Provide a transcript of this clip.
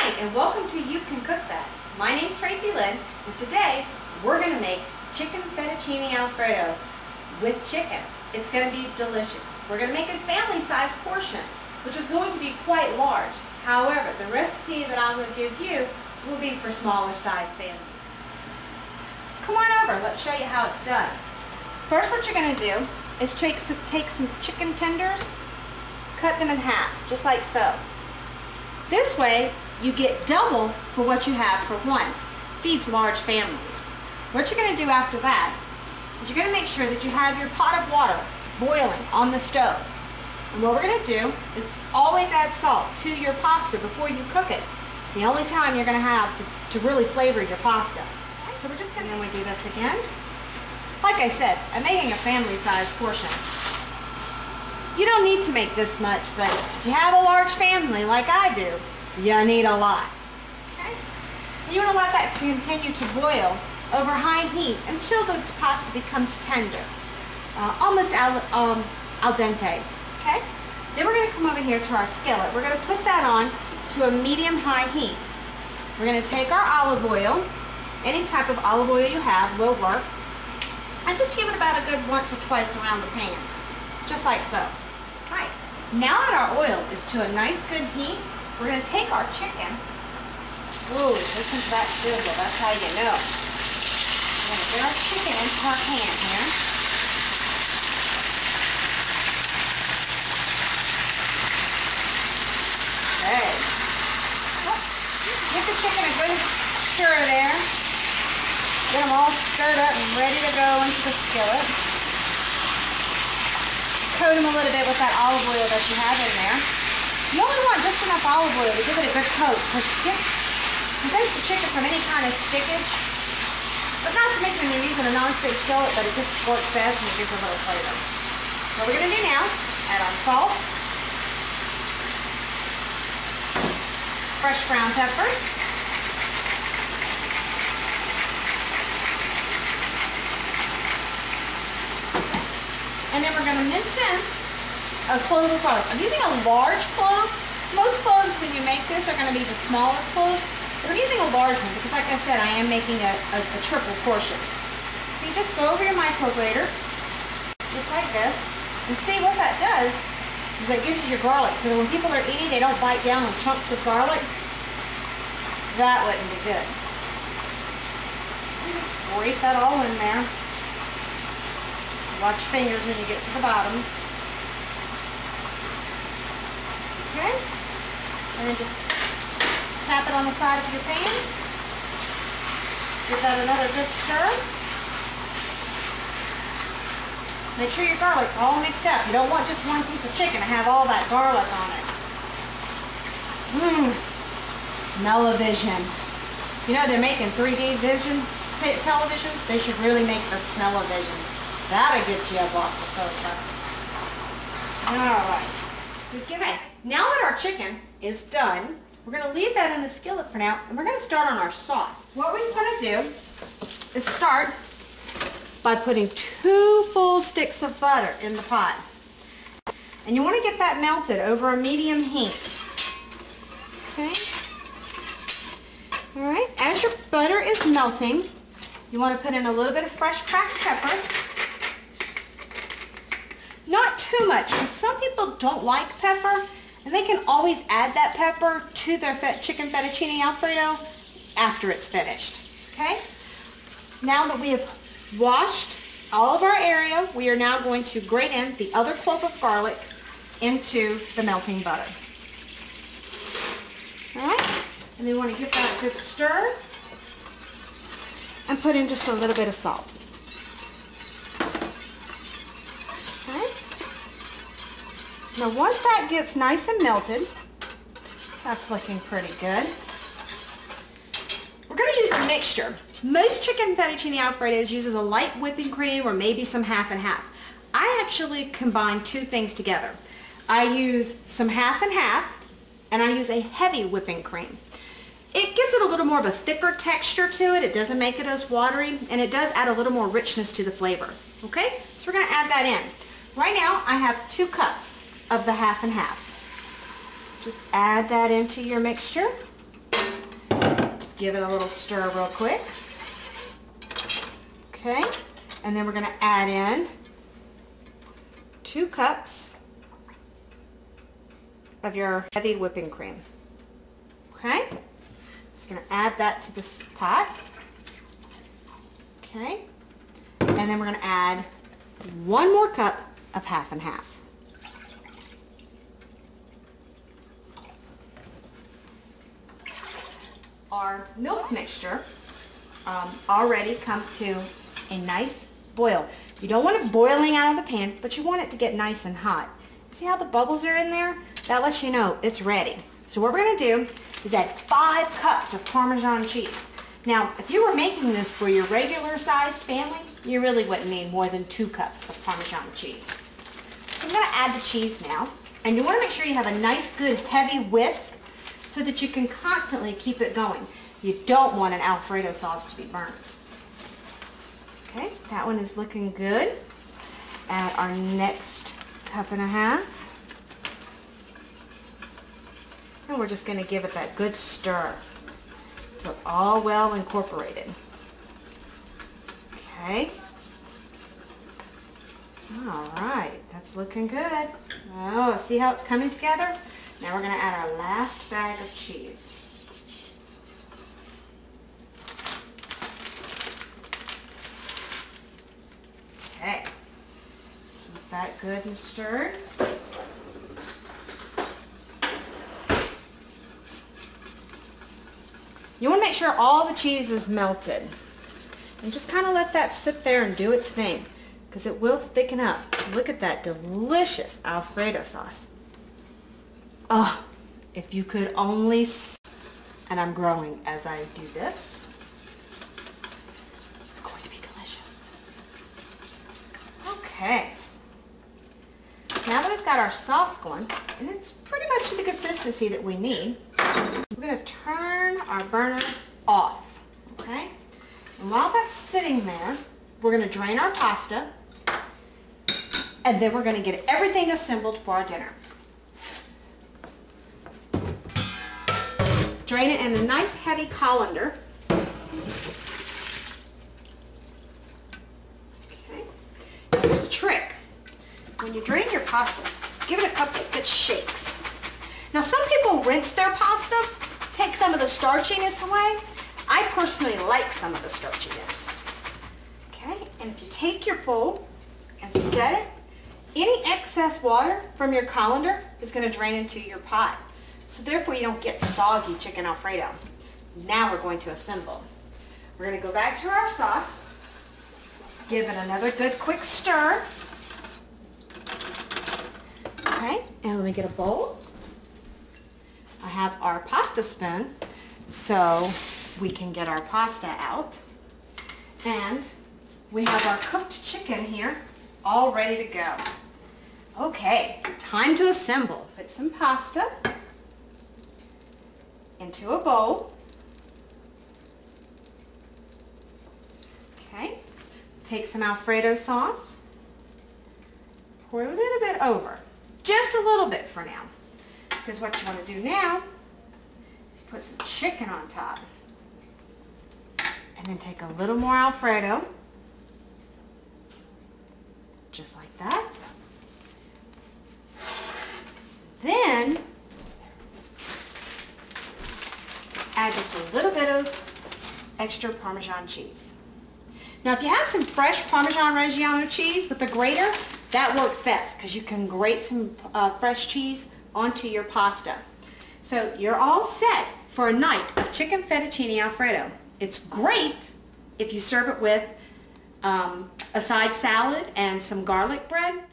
Hi, and welcome to You Can Cook That. My name's Tracy Lynne, and today we're going to make Chicken Fettucini Alfredo with chicken. It's going to be delicious. We're going to make a family-sized portion, which is going to be quite large. However, the recipe that I'm going to give you will be for smaller-sized families. Come on over, let's show you how it's done. First, what you're going to do is take some chicken tenders, cut them in half, just like so. This way, you get double for what you have for one. Feeds large families. What you're going to do after that is you're going to make sure that you have your pot of water boiling on the stove. And what we're going to do is always add salt to your pasta before you cook it. It's the only time you're going to have to really flavor your pasta. So we're just going to, then we do this again. Like I said, I'm making a family-sized portion. You don't need to make this much, but if you have a large family like I do, you need a lot. Okay? And you want to let that continue to boil over high heat until the pasta becomes tender, almost al dente. Okay? Then we're going to come over here to our skillet. We're going to put that on to a medium-high heat. We're going to take our olive oil, any type of olive oil you have will work, and just give it about a good once or twice around the pan, just like so. Right. Now that our oil is to a nice good heat, we're going to take our chicken. Ooh, listen to that sizzle. That's how you know. We're going to get our chicken into our pan here. Okay. Give the chicken a good stir there. Get them all stirred up and ready to go into the skillet. Coat them a little bit with that olive oil that you have in there. You only want just enough olive oil to give it a good coat because it prevents the chicken from any kind of stickage. But not to mention you're using a non-stick skillet, but it just works best and it gives a little flavor. What we're going to do now, add our salt, fresh ground pepper, and then we're going to mince in a clove of garlic. I'm using a large clove. Most cloves when you make this are going to be the smaller cloves. But I'm using a large one because, like I said, I am making a triple portion. So you just go over your microwave, just like this, and see what that does is it gives you your garlic. So that when people are eating, they don't bite down on chunks of garlic. That wouldn't be good. You just grate that all in there. Watch your fingers when you get to the bottom. Okay? And then just tap it on the side of your pan. Give that another good stir. Make sure your garlic's all mixed up. You don't want just one piece of chicken to have all that garlic on it. Mmm. Smell-o-vision. You know they're making 3D vision televisions? They should really make the smell-o-vision. That'll get you a block of soda. Alright. Okay, now that our chicken is done, we're going to leave that in the skillet for now, and we're going to start on our sauce. What we're going to do is start by putting 2 full sticks of butter in the pot. And you want to get that melted over a medium heat. Okay? Alright, as your butter is melting, you want to put in a little bit of fresh cracked pepper. Not too much, because some people don't like pepper, and they can always add that pepper to their chicken fettuccine alfredo after it's finished. Okay? Now that we have washed all of our area, we are now going to grate in the other clove of garlic into the melting butter. Alright? And then we want to give that a good stir and put in just a little bit of salt. Now once that gets nice and melted, that's looking pretty good. We're going to use a mixture. Most chicken fettuccine alfredos uses a light whipping cream or maybe some half and half. I actually combine 2 things together. I use some half and half, and I use a heavy whipping cream. It gives it a little more of a thicker texture to it. It doesn't make it as watery, and it does add a little more richness to the flavor. Okay, so we're going to add that in. Right now I have 2 cups of the half and half. Just add that into your mixture. Give it a little stir real quick. Okay, and then we're going to add in 2 cups of your heavy whipping cream. Okay, just going to add that to this pot. Okay, and then we're going to add 1 more cup of half and half. Our milk mixture already come to a nice boil. You don't want it boiling out of the pan, but you want it to get nice and hot. See how the bubbles are in there? That lets you know it's ready. So what we're going to do is add 5 cups of Parmesan cheese. Now, if you were making this for your regular sized family, you really wouldn't need more than 2 cups of Parmesan cheese. So I'm going to add the cheese now, and you want to make sure you have a nice, good, heavy whisk so that you can constantly keep it going. You don't want an Alfredo sauce to be burnt. Okay, that one is looking good. Add our next cup and a half. And we're just going to give it that good stir so it's all well incorporated. Okay. All right, that's looking good. Oh, see how it's coming together? Now we're going to add our last bag of cheese. Okay, keep that good and stirred. You want to make sure all the cheese is melted. And just kind of let that sit there and do its thing, because it will thicken up. Look at that delicious Alfredo sauce. Oh, if you could only see. And I'm growing as I do this. It's going to be delicious. Okay. Now that we've got our sauce going, and it's pretty much the consistency that we need, we're going to turn our burner off. Okay? And while that's sitting there, we're going to drain our pasta, and then we're going to get everything assembled for our dinner. Drain it in a nice heavy colander. Okay. Here's the trick. When you drain your pasta, give it a couple of good shakes. Now some people rinse their pasta, take some of the starchiness away. I personally like some of the starchiness. Okay, and if you take your bowl and set it, any excess water from your colander is going to drain into your pot. So therefore you don't get soggy chicken Alfredo. Now we're going to assemble. We're going to go back to our sauce, give it another good quick stir. Okay, and let me get a bowl. I have our pasta spoon so we can get our pasta out. And we have our cooked chicken here all ready to go. Okay, time to assemble. Put some pasta into a bowl. Okay, take some Alfredo sauce, pour a little bit over, just a little bit for now, because what you want to do now is put some chicken on top, and then take a little more Alfredo, just like that. Then add just a little bit of extra Parmesan cheese. Now if you have some fresh Parmesan Reggiano cheese with a grater, that works best because you can grate some fresh cheese onto your pasta. So you're all set for a night of chicken fettuccine Alfredo. It's great if you serve it with a side salad and some garlic bread.